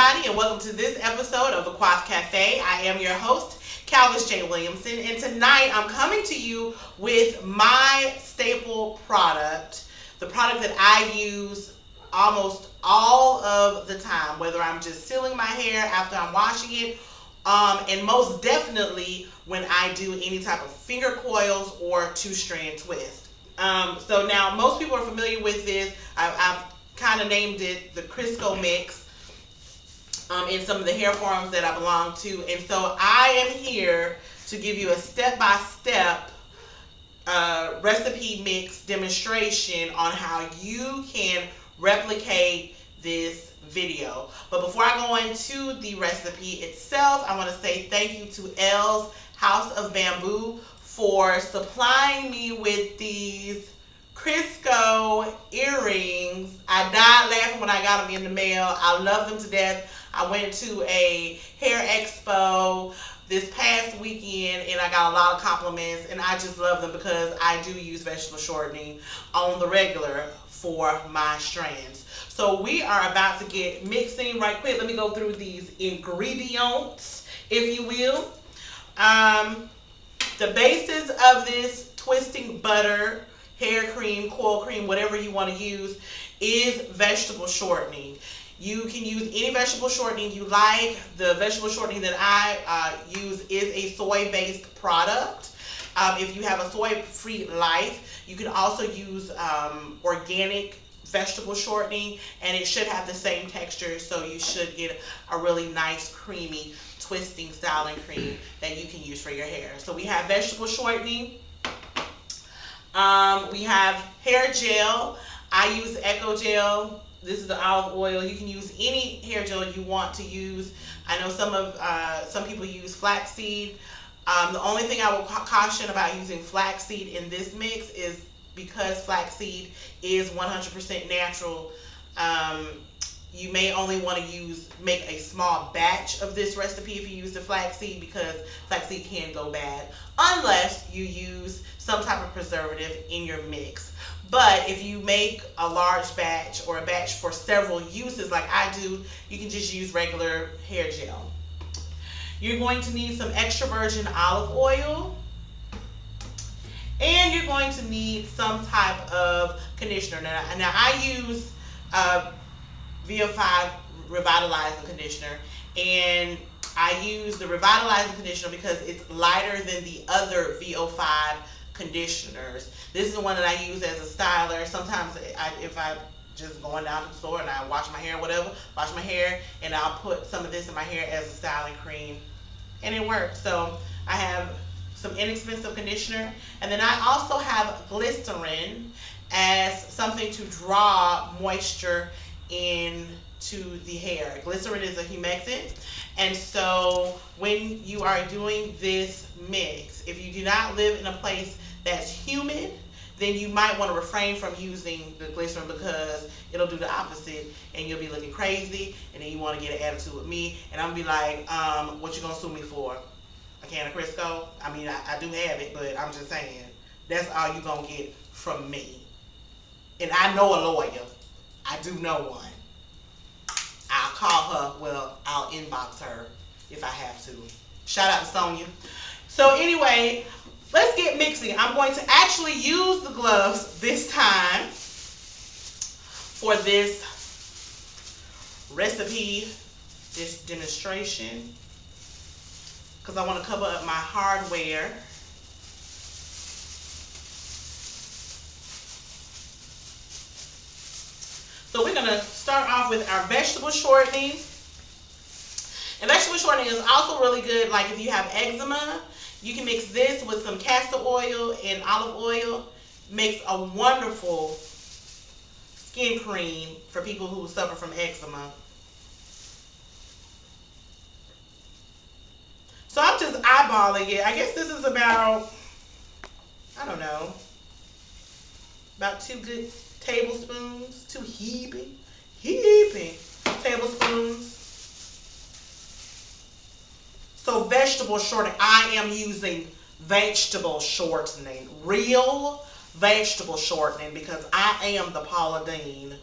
everybody, and welcome to this episode of the Quaff Cafe. I am your host, Calvis J Williamson, and tonight I'm coming to you with my staple product, the product that I use almost all of the time, whether I'm just sealing my hair after I'm washing it, and most definitely when I do any type of finger coils or two-strand twist. So now most people are familiar with this. I've kind of named it the Crisco mix in some of the hair forums that I belong to. And so I am here to give you a step-by-step recipe mix demonstration on how you can replicate this video. But before I go into the recipe itself, I want to say thank you to L's House of Bamboo for supplying me with these Crisco earrings. I died laughing when I got them in the mail. I love them to death. I went to a hair expo this past weekend and I got a lot of compliments, and I just love them because I do use vegetable shortening on the regular for my strands. So we are about to get mixing right quick. Let me go through these ingredients, if you will. The basis of this twisting butter, hair cream, coil cream, whatever you want to use, is vegetable shortening. You can use any vegetable shortening you like. The vegetable shortening that I use is a soy-based product. If you have a soy-free life, you can also use organic vegetable shortening, and it should have the same texture, so you should get a really nice, creamy, twisting styling cream that you can use for your hair. So we have vegetable shortening. We have hair gel. I use Echo Gel. This is the olive oil. You can use any hair gel you want to use. I know some people use flaxseed. The only thing I will caution about using flaxseed in this mix is because flaxseed is 100% natural. You may only want to make a small batch of this recipe if you use the flaxseed, because flaxseed can go bad unless you use some type of preservative in your mix. But if you make a large batch or a batch for several uses like I do, you can just use regular hair gel. You're going to need some extra virgin olive oil, and you're going to need some type of conditioner. Now I use VO5 Revitalizing Conditioner, and I use the Revitalizing Conditioner because it's lighter than the other VO5 conditioners. This is the one that I use as a styler. Sometimes if I'm just going down to the store and I wash my hair, and I'll put some of this in my hair as a styling cream, and it works. So I have some inexpensive conditioner, and then I also have Glycerin as something to draw moisture into the hair. Glycerin is a humectant, and so when you are doing this mix, if you do not live in a place that's humid, then you might want to refrain from using the glycerin because it'll do the opposite and you'll be looking crazy, and then you want to get an attitude with me, and I'm gonna be like, what you gonna sue me for? A can of Crisco? I mean, I do have it, but I'm just saying, that's all you gonna get from me. And I know a lawyer. I do know one. I'll call her. Well, I'll inbox her if I have to. Shout out to Sonia. So anyway, let's get mixing. I'm going to actually use the gloves this time for this recipe, this demonstration, because I want to cover up my hardware. So we're going to start off with our vegetable shortening. And vegetable shortening is also really good, like if you have eczema, you can mix this with some castor oil and olive oil. Makes a wonderful skin cream for people who suffer from eczema. So I'm just eyeballing it. I guess this is about, I don't know, about 2 good tablespoons, 2 heaping tablespoons. So vegetable shortening, I am using vegetable shortening, real vegetable shortening, because I am the Paula Deen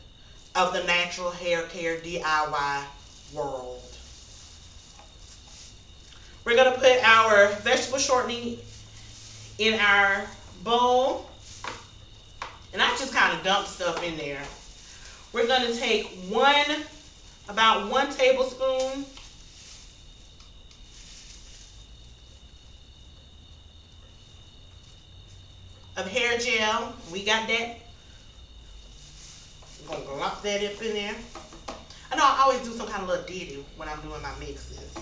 of the Natural Hair Care DIY world. We're going to put our vegetable shortening in our bowl. And I just kind of dump stuff in there. We're going to take about 1 tablespoon of hair gel. We got that. I'm going to glop that up in there. I know I always do some kind of little ditty when I'm doing my mixes.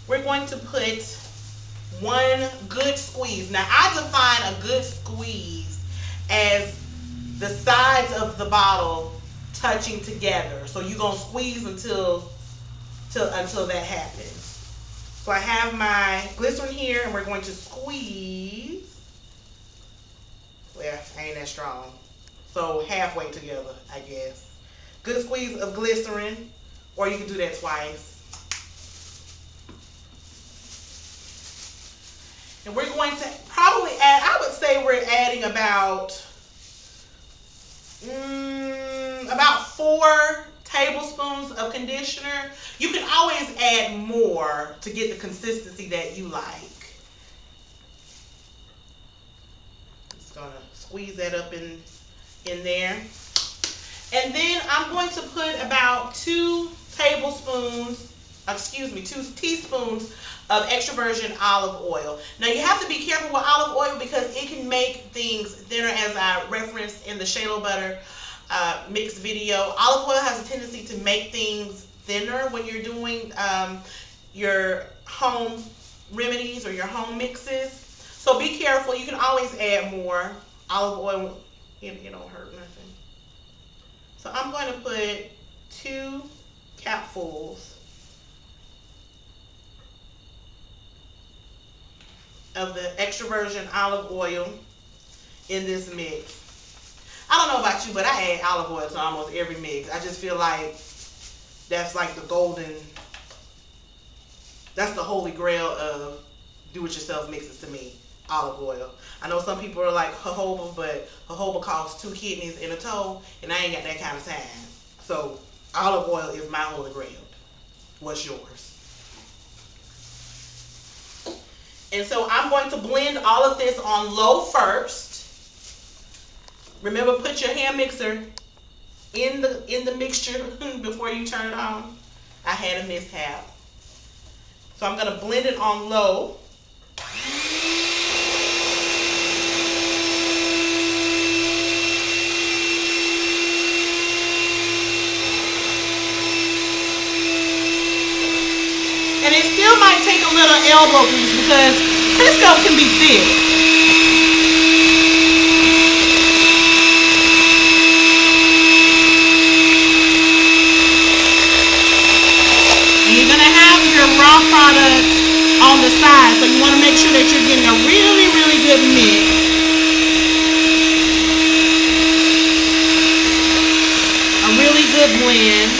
We're going to put 1 good squeeze. Now I define a good squeeze as the sides of the bottle touching together. So you're going to squeeze until that happens. So I have my glycerin here and we're going to squeeze. Well, I ain't that strong. So halfway together, I guess. Good squeeze of glycerin, or you can do that twice. And we're going to probably add, I would say we're adding about 4 tablespoons of conditioner. You can always add more to get the consistency that you like. Just gonna squeeze that up in there. And then I'm going to put about 2 teaspoons of extra virgin olive oil. Now you have to be careful with olive oil because it can make things thinner, as I referenced in the shalo butter mix video. Olive oil has a tendency to make things thinner when you're doing your home remedies or your home mixes. So be careful. You can always add more olive oil. It don't hurt nothing. So I'm going to put 2 capfuls of the extra virgin olive oil in this mix. I don't know about you, but I add olive oil to almost every mix. I just feel like that's like that's the holy grail of do-it-yourself mixes to me, olive oil. I know some people are like jojoba, but jojoba costs 2 kidneys and a toe, and I ain't got that kind of time. So olive oil is my holy grail. What's yours? And so I'm going to blend all of this on low first. Remember, put your hand mixer in the mixture before you turn it on. I had a mishap. So I'm going to blend it on low. And it still might take a little elbow grease because Crisco can be thick. And you're going to have your raw product on the side, so you want to make sure that you're getting a really, really good mix. A really good blend.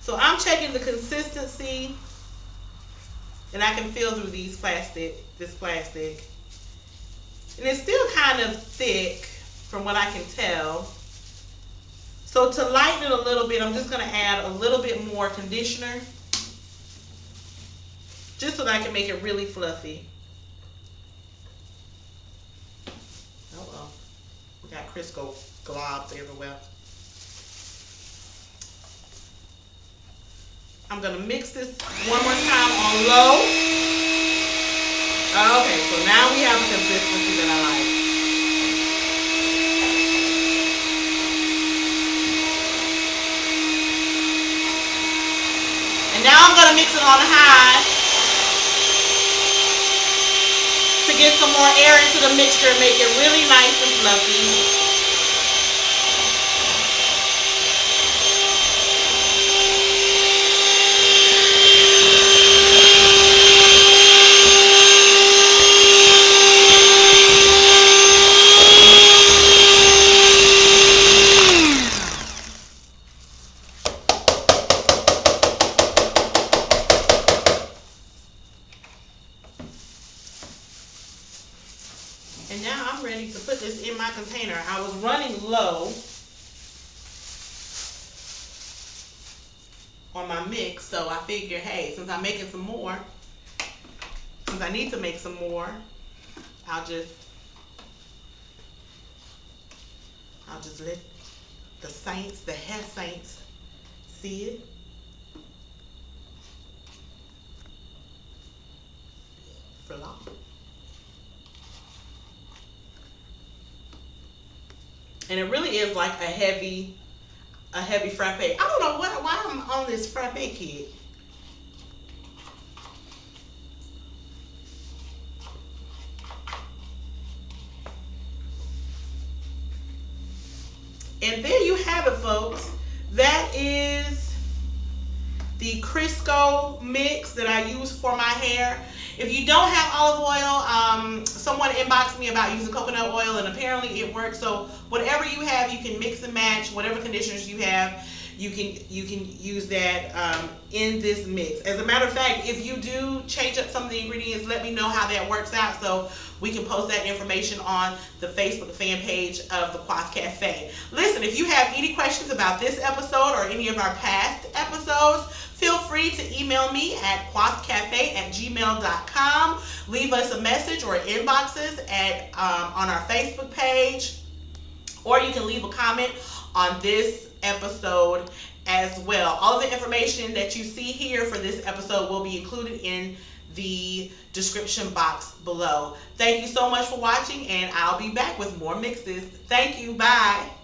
So I'm checking the consistency, and I can feel through this plastic, and it's still kind of thick from what I can tell. So to lighten it a little bit, I'm just going to add a little bit more conditioner, just so that I can make it really fluffy. Oh well, we got Crisco globs everywhere. I'm going to mix this one more time on low. Okay, so now we have a consistency that I like. And now I'm going to mix it on high to get some more air into the mixture and make it really nice and fluffy. ready to put this in my container. I was running low on my mix, so I figured, hey, since I'm making some more, since I need to make some more, I'll just let the saints, the hair saints, see it. Flaw. And it really is like a heavy frappe. I don't know why I'm on this frappe kit. And there you have it, folks. That is the Crisco mix that I use for my hair. If you don't have olive oil, someone inboxed me about using coconut oil, and apparently it works. So whatever you have, you can mix and match. Whatever conditioners you have, you can use that in this mix. As a matter of fact, if you do change up some of the ingredients, let me know how that works out so we can post that information on the Facebook fan page of the Quaff Cafe. Listen, if you have any questions about this episode or any of our past episodes, feel free to email me at quaffcafe@gmail.com. Leave us a message or inbox us on our Facebook page, or you can leave a comment on this episode as well. All of the information that you see here for this episode will be included in the description box below. Thank you so much for watching, and I'll be back with more mixes. Thank you. Bye.